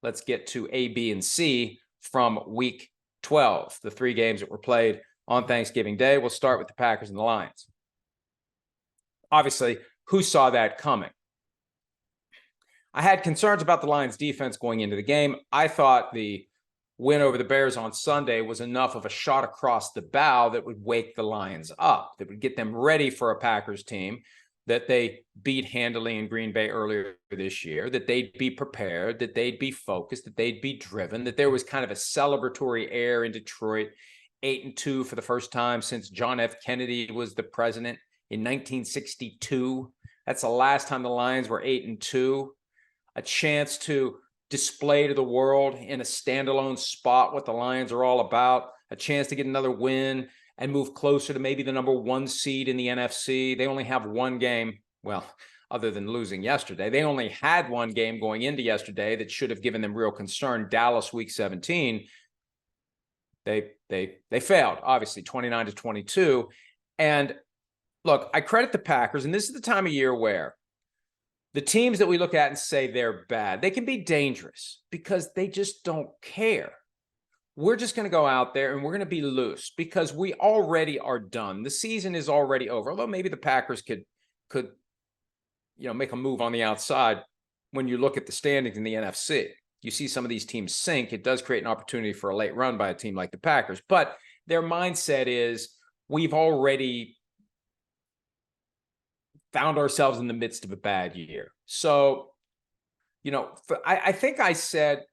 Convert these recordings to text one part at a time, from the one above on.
let's get to A, B, and C from week 12, the 3 games that were played on Thanksgiving Day. We'll start with the Packers and the Lions. Obviously, who saw that coming? I had concerns about the Lions defense going into the game. I thought the win over the Bears on Sunday was enough of a shot across the bow that would wake the Lions up, that would get them ready for a Packers team that they beat handily in Green Bay earlier this year, that they'd be prepared, that they'd be focused, that they'd be driven, that there was kind of a celebratory air in Detroit, 8-2 for the first time since John F. Kennedy was the president in 1962. That's the last time the Lions were 8-2. A chance to display to the world in a standalone spot what the Lions are all about, a chance to get another win and move closer to maybe the number 1 seed in the NFC. They only have one game, well, other than losing yesterday. They only had one game going into yesterday that should have given them real concern. Dallas, week 17. They failed, obviously, 29-22. And look, I credit the Packers, and this is the time of year where the teams that we look at and say they're bad, they can be dangerous because they just don't care. We're just going to go out there and we're going to be loose because we already are done. The season is already over. Although maybe the Packers could make a move on the outside. When you look at the standings in the NFC, you see some of these teams sink. It does create an opportunity for a late run by a team like the Packers. But their mindset is we've already found ourselves in the midst of a bad year. So, I think I said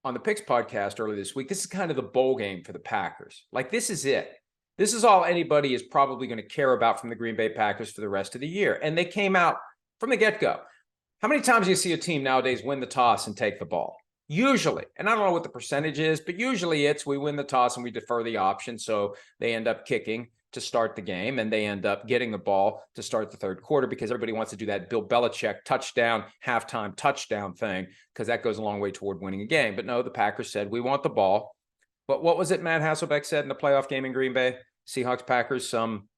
on the Picks podcast earlier this week, this is kind of the bowl game for the Packers. Like, this is it. This is all anybody is probably going to care about from the Green Bay Packers for the rest of the year. And they came out from the get-go. How many times do you see a team nowadays win the toss and take the ball? Usually, and I don't know what the percentage is, but usually it's we win the toss and we defer the option, so they end up kicking to start the game, and they end up getting the ball to start the third quarter because everybody wants to do that Bill Belichick touchdown, halftime touchdown thing because that goes a long way toward winning a game. But no, the Packers said, we want the ball. But what was it Matt Hasselbeck said in the playoff game in Green Bay? Seahawks-Packers some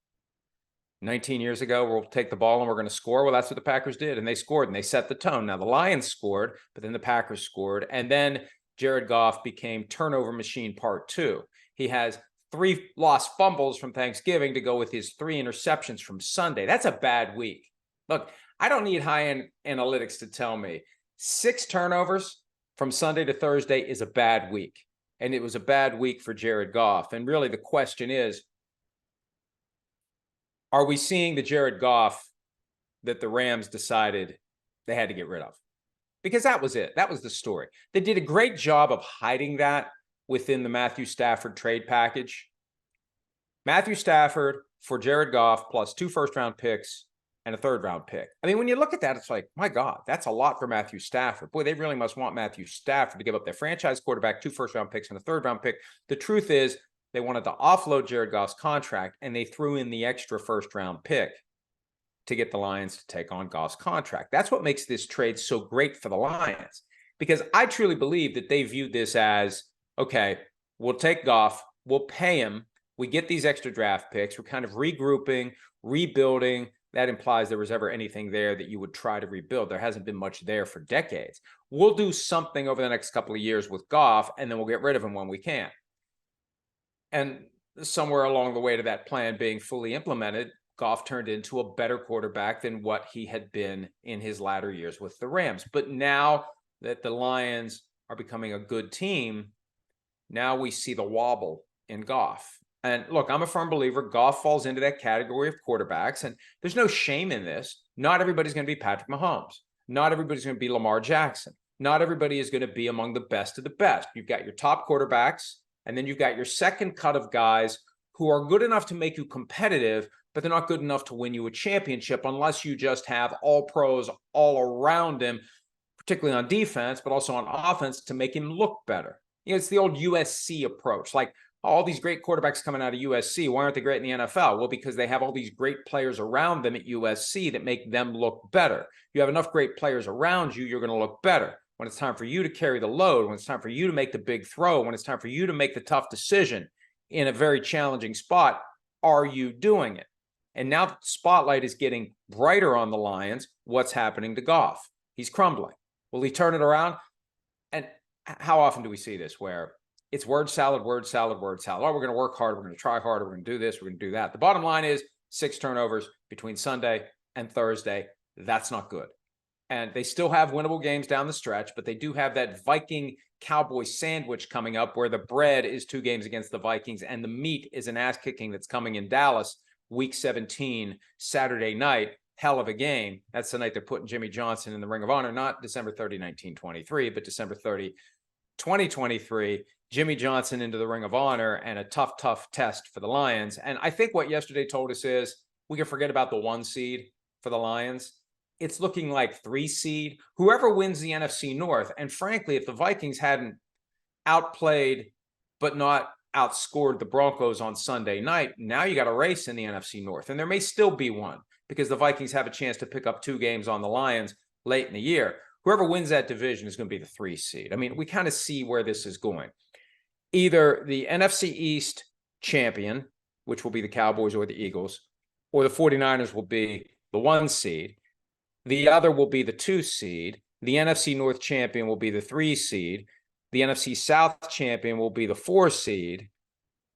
19 years ago, we'll take the ball and we're going to score. Well, that's what the Packers did, and they scored, and they set the tone. Now, the Lions scored, but then the Packers scored, and then Jared Goff became turnover machine part 2. He has 3 lost fumbles from Thanksgiving to go with his 3 interceptions from Sunday. That's a bad week. Look, I don't need high-end analytics to tell me 6 turnovers from Sunday to Thursday is a bad week. And it was a bad week for Jared Goff. And really the question is, are we seeing the Jared Goff that the Rams decided they had to get rid of? Because that was it. That was the story. They did a great job of hiding that within the Matthew Stafford trade package. Matthew Stafford for Jared Goff plus 2 first-round picks and a third-round pick. I mean, when you look at that, it's like, my God, that's a lot for Matthew Stafford. Boy, they really must want Matthew Stafford to give up their franchise quarterback, 2 first-round picks, and a third-round pick. The truth is, they wanted to offload Jared Goff's contract, and they threw in the extra first-round pick to get the Lions to take on Goff's contract. That's what makes this trade so great for the Lions, because I truly believe that they viewed this as, okay, we'll take Goff, we'll pay him, we get these extra draft picks, we're kind of regrouping, rebuilding. That implies there was ever anything there that you would try to rebuild. There hasn't been much there for decades. We'll do something over the next couple of years with Goff, and then we'll get rid of him when we can. And somewhere along the way to that plan being fully implemented, Goff turned into a better quarterback than what he had been in his latter years with the Rams. But now that the Lions are becoming a good team, now we see the wobble in Goff. And look, I'm a firm believer Goff falls into that category of quarterbacks, and there's no shame in this. Not everybody's going to be Patrick Mahomes. Not everybody's going to be Lamar Jackson. Not everybody is going to be among the best of the best. You've got your top quarterbacks, and then you've got your second cut of guys who are good enough to make you competitive, but they're not good enough to win you a championship unless you just have all pros all around him, particularly on defense, but also on offense to make him look better. It's the old USC approach. Like, all these great quarterbacks coming out of USC, why aren't they great in the NFL? Well, because they have all these great players around them at USC that make them look better. You have enough great players around you, you're going to look better. When it's time for you to carry the load, when it's time for you to make the big throw, when it's time for you to make the tough decision in a very challenging spot, are you doing it? And now the spotlight is getting brighter on the Lions. What's happening to Goff? He's crumbling. Will he turn it around? And how often do we see this where it's word salad, word salad, word salad? Oh, we're going to work hard. We're going to try harder. We're going to do this. We're going to do that. The bottom line is 6 turnovers between Sunday and Thursday. That's not good. And they still have winnable games down the stretch, but they do have that Viking Cowboy sandwich coming up where the bread is 2 games against the Vikings and the meat is an ass kicking that's coming in Dallas week 17, Saturday night. Hell of a game. That's the night they're putting Jimmy Johnson in the Ring of Honor, not December 30, 1923, but December 30, 2023. Jimmy Johnson into the Ring of Honor and a tough, tough test for the Lions. And I think what yesterday told us is we can forget about the 1 seed for the Lions. It's looking like 3 seed, whoever wins the NFC North. And frankly, if the Vikings hadn't outplayed but not outscored the Broncos on Sunday night, now you got a race in the NFC North. And there may still be one because the Vikings have a chance to pick up 2 games on the Lions late in the year. Whoever wins that division is going to be the 3 seed. I mean, we kind of see where this is going. Either the NFC East champion, which will be the Cowboys or the Eagles, or the 49ers will be the 1 seed. The other will be the 2 seed. The NFC North champion will be the 3 seed. The NFC South champion will be the 4 seed.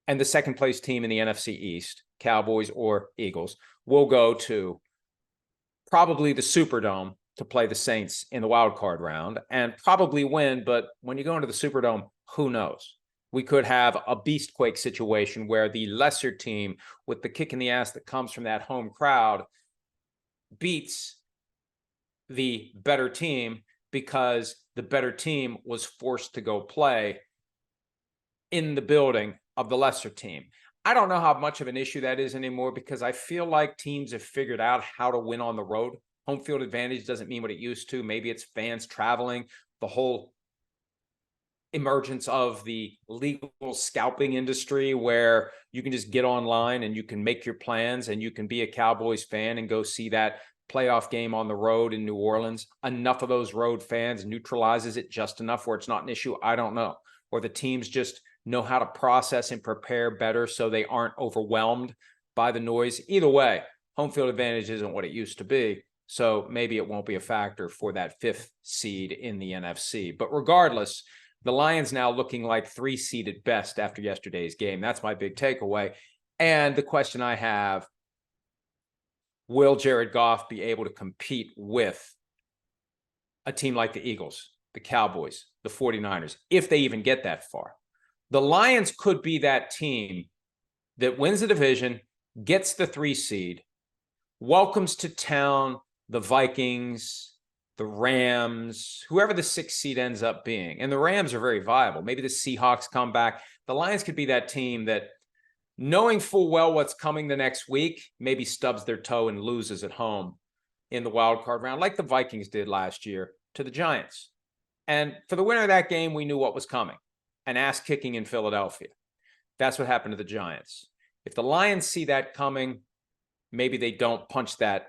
And the second place team in the NFC East, Cowboys or Eagles, will go to probably the Superdome to play the Saints in the wild card round and probably win. But when you go into the Superdome, who knows? We could have a beastquake situation where the lesser team with the kick in the ass that comes from that home crowd beats the better team because the better team was forced to go play in the building of the lesser team. I don't know how much of an issue that is anymore because I feel like teams have figured out how to win on the road. Home field advantage doesn't mean what it used to. Maybe it's fans traveling, the whole emergence of the legal scalping industry where you can just get online and you can make your plans and you can be a Cowboys fan and go see that playoff game on the road in New Orleans. Enough of those road fans neutralizes it just enough where it's not an issue. I don't know. Or the teams just know how to process and prepare better so they aren't overwhelmed by the noise. Either way, home field advantage isn't what it used to be. So maybe it won't be a factor for that 5th seed in the NFC. But regardless, the Lions now looking like 3 seed at best after yesterday's game. That's my big takeaway. And the question I have, will Jared Goff be able to compete with a team like the Eagles, the Cowboys, the 49ers, if they even get that far? The Lions could be that team that wins the division, gets the 3 seed, welcomes to town the Vikings, the Rams, whoever the 6 seed ends up being. And the Rams are very viable. Maybe the Seahawks come back. The Lions could be that team that, knowing full well what's coming the next week, maybe stubs their toe and loses at home in the wild card round, like the Vikings did last year to the Giants. And for the winner of that game, we knew what was coming. An ass kicking in Philadelphia. That's what happened to the Giants. If the Lions see that coming, maybe they don't punch that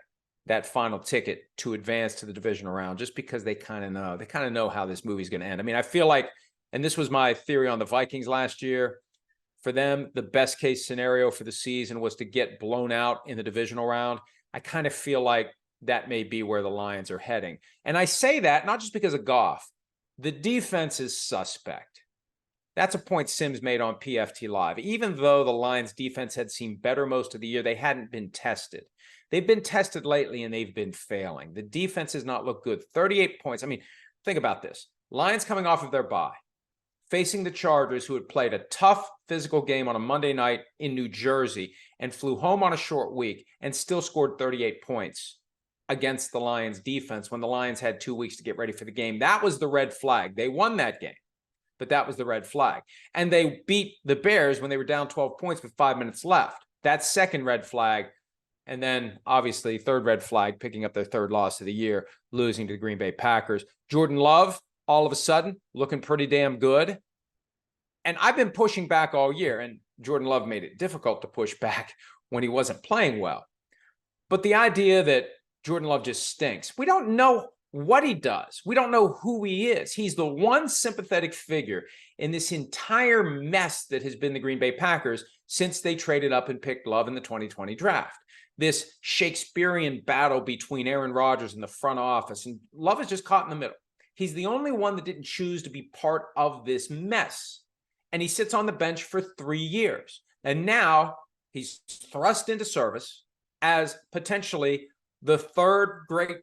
final ticket to advance to the divisional round just because they kind of know how this movie's going to end. I mean, I feel like, and this was my theory on the Vikings last year, for them, the best case scenario for the season was to get blown out in the divisional round. I kind of feel like that may be where the Lions are heading. And I say that not just because of Goff. The defense is suspect. That's a point Sims made on PFT Live. Even though the Lions defense had seemed better most of the year, they hadn't been tested. They've been tested lately and they've been failing. The defense has not looked good. 38 points. I mean, think about this. Lions coming off of their bye, facing the Chargers, who had played a tough physical game on a Monday night in New Jersey and flew home on a short week and still scored 38 points against the Lions defense when the Lions had 2 weeks to get ready for the game. That was the red flag. They won that game, but that was the red flag. And they beat the Bears when they were down 12 points with 5 minutes left. That's second red flag. And then, obviously, third red flag, picking up their 3rd loss of the year, losing to the Green Bay Packers. Jordan Love, all of a sudden, looking pretty damn good. And I've been pushing back all year, and Jordan Love made it difficult to push back when he wasn't playing well. But the idea that Jordan Love just stinks, we don't know what he does. We don't know who he is. He's the one sympathetic figure in this entire mess that has been the Green Bay Packers since they traded up and picked Love in the 2020 draft. This Shakespearean battle between Aaron Rodgers and the front office, and Love is just caught in the middle. He's the only one that didn't choose to be part of this mess. And he sits on the bench for 3 years. And now he's thrust into service as potentially the third great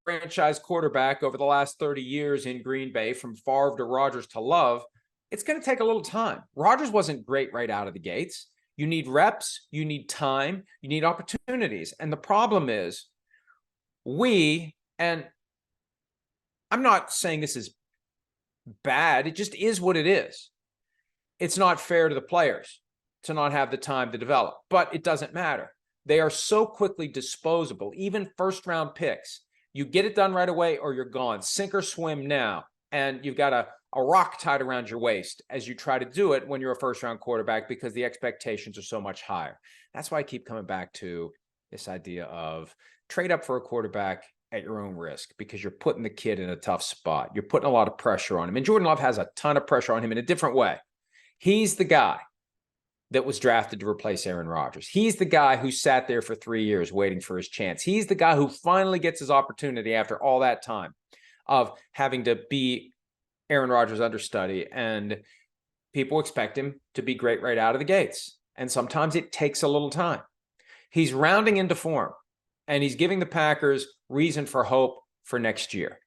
franchise quarterback over the last 30 years in Green Bay, from Favre to Rodgers to Love. It's going to take a little time. Rodgers wasn't great right out of the gates. You need reps, you need time, you need opportunities. And the problem is and I'm not saying this is bad, it just is what it is. It's not fair to the players to not have the time to develop, but it doesn't matter. They are so quickly disposable, even first-round picks. You get it done right away or you're gone. Sink or swim now. And you've got a rock tied around your waist as you try to do it when you're a first-round quarterback, because the expectations are so much higher. That's why I keep coming back to this idea of trade up for a quarterback at your own risk, because you're putting the kid in a tough spot. You're putting a lot of pressure on him. And Jordan Love has a ton of pressure on him in a different way. He's the guy that was drafted to replace Aaron Rodgers. He's the guy who sat there for 3 years waiting for his chance. He's the guy who finally gets his opportunity after all that time of having to be Aaron Rodgers' understudy. And people expect him to be great right out of the gates. And sometimes it takes a little time. He's rounding into form, and he's giving the Packers reason for hope for next year.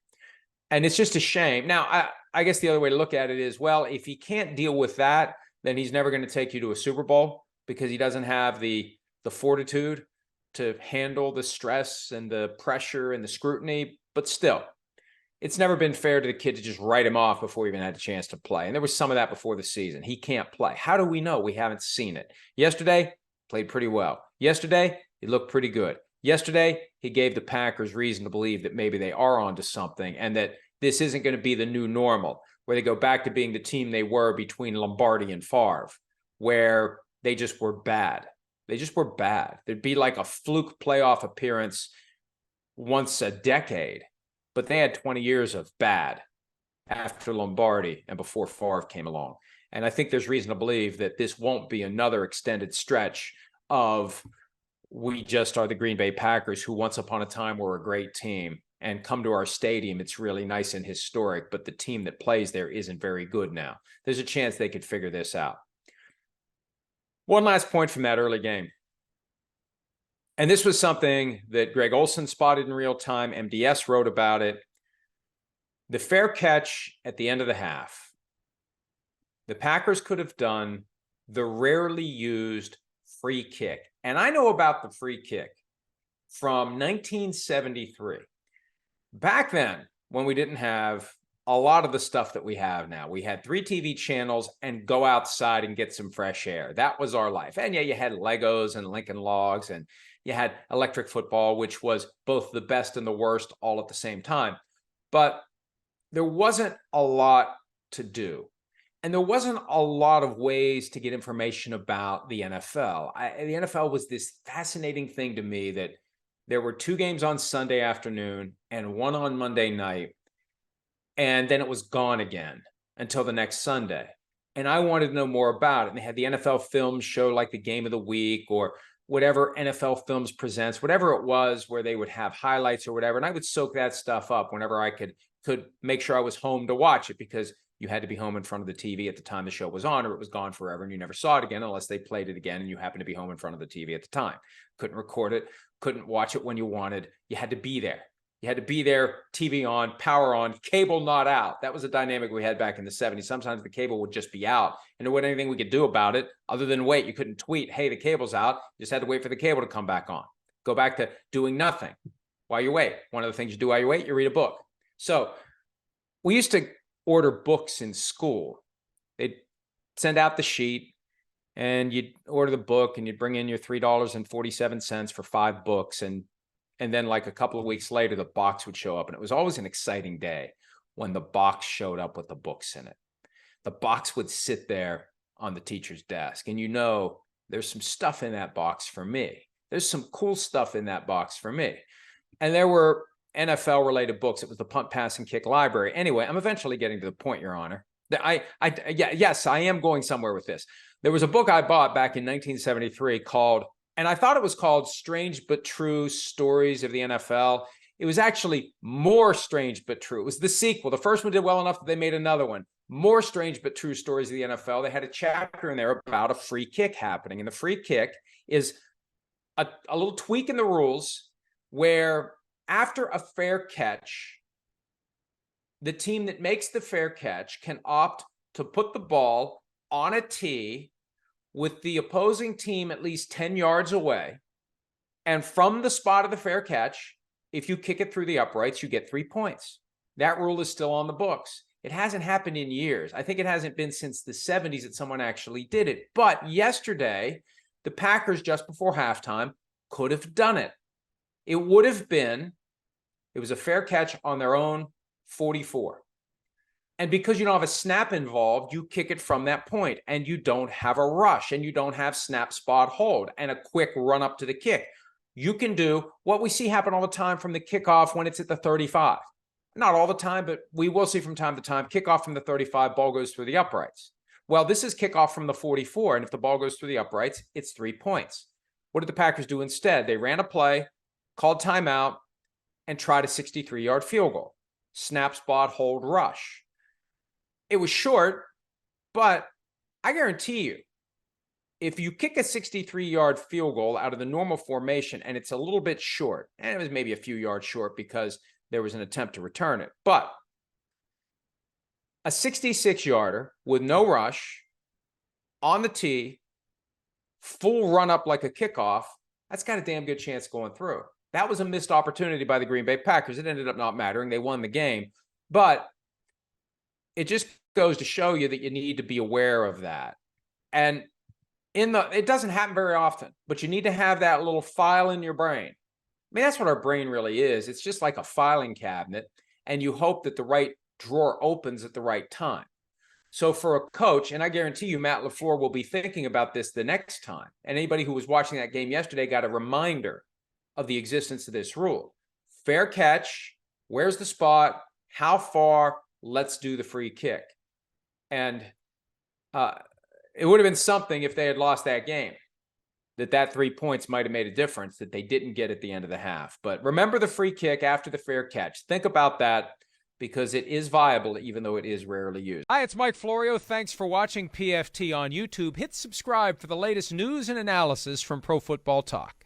And it's just a shame. Now, I guess the other way to look at it is, well, if he can't deal with that, then he's never going to take you to a Super Bowl, because he doesn't have the fortitude to handle the stress and the pressure and the scrutiny. But still, it's never been fair to the kid to just write him off before he even had a chance to play. And there was some of that before the season. He can't play. How do we know? We haven't seen it. Yesterday, played pretty well. Yesterday, he looked pretty good. Yesterday, he gave the Packers reason to believe that maybe they are onto something, and that this isn't going to be the new normal, where they go back to being the team they were between Lombardi and Favre, where they just were bad. They just were bad. There'd be like a fluke playoff appearance once a decade, but they had 20 years of bad after Lombardi and before Favre came along. And I think there's reason to believe that this won't be another extended stretch of we just are the Green Bay Packers, who once upon a time were a great team, and come to our stadium, it's really nice and historic, but the team that plays there isn't very good now. There's a chance they could figure this out. One last point from that early game. And this was something that Greg Olsen spotted in real time. MDS wrote about it. The fair catch at the end of the half. The Packers could have done the rarely used free kick. And I know about the free kick from 1973. Back then, when we didn't have a lot of the stuff that we have now, we had 3 TV channels and go outside and get some fresh air. That was our life. And yeah, you had Legos and Lincoln Logs, and you had electric football, which was both the best and the worst all at the same time. But there wasn't a lot to do. And there wasn't a lot of ways to get information about the NFL. The NFL was this fascinating thing to me, that there were 2 games on Sunday afternoon and 1 on Monday night. And then it was gone again until the next Sunday. And I wanted to know more about it. And they had the NFL Films show, like the game of the week, or whatever NFL Films presents, whatever it was, where they would have highlights or whatever. And I would soak that stuff up whenever I could make sure I was home to watch it, because you had to be home in front of the TV at the time the show was on, or it was gone forever and you never saw it again unless they played it again and you happened to be home in front of the TV at the time. Couldn't record it, couldn't watch it when you wanted. You had to be there. You had to be there, TV on, power on, cable not out. That was a dynamic we had back in the 70s. Sometimes the cable would just be out, and there wasn't anything we could do about it other than wait. You couldn't tweet, hey, the cable's out. You just had to wait for the cable to come back on. Go back to doing nothing while you wait. One of the things you do while you wait, you read a book. So we used to order books in school. They'd send out the sheet, and you'd order the book, and you'd bring in your $3.47 for 5 books. And then like a couple of weeks later, the box would show up. And it was always an exciting day when the box showed up with the books in it. The box would sit there on the teacher's desk. And you know, there's some stuff in that box for me. There's some cool stuff in that box for me. And there were NFL related books. It was the punt, pass, and kick library. Anyway, I'm eventually getting to the point, Your Honor. Yes, I am going somewhere with this. There was a book I bought back in 1973 called, and I thought it was called Strange But True Stories of the NFL. It was actually more strange but true. It was the sequel. The first one did well enough that they made another one. More strange but true stories of the NFL. They had a chapter in there about a free kick happening. And the free kick is a little tweak in the rules where after a fair catch, the team that makes the fair catch can opt to put the ball on a tee with the opposing team at least 10 yards away. And from the spot of the fair catch, if you kick it through the uprights, you get 3 points. That rule is still on the books. It hasn't happened in years. I think it hasn't been since the 70s that someone actually did it. But yesterday, the Packers, just before halftime, could have done it. It would have been, it was a fair catch on their own 44. And because you don't have a snap involved, you kick it from that point and you don't have a rush and you don't have snap, spot, hold and a quick run up to the kick. You can do what we see happen all the time from the kickoff when it's at the 35. Not all the time, but we will see from time to time, kickoff from the 35, ball goes through the uprights. Well, this is kickoff from the 44, and if the ball goes through the uprights, it's 3 points. What did the Packers do instead? They ran a play, called timeout, and tried a 63-yard field goal. Snap, spot, hold, rush. It was short, but I guarantee you, if you kick a 63-yard field goal out of the normal formation and it's a little bit short, and it was maybe a few yards short because there was an attempt to return it, but a 66-yarder with no rush on the tee, full run up like a kickoff, that's got a damn good chance going through. That was a missed opportunity by the Green Bay Packers. It ended up not mattering. They won the game, but it just goes to show you that you need to be aware of that. And it doesn't happen very often, but you need to have that little file in your brain. I mean, that's what our brain really is. It's just like a filing cabinet, and you hope that the right drawer opens at the right time. So for a coach, and I guarantee you Matt LaFleur will be thinking about this the next time, and anybody who was watching that game yesterday got a reminder of the existence of this rule. Fair catch, where's the spot, how far, let's do the free kick. And it would have been something if they had lost that game, that 3 points might have made a difference that they didn't get at the end of the half. But remember the free kick after the fair catch. Think about that because it is viable, even though it is rarely used. Hi, it's Mike Florio. Thanks for watching PFT on YouTube. Hit subscribe for the latest news and analysis from Pro Football Talk.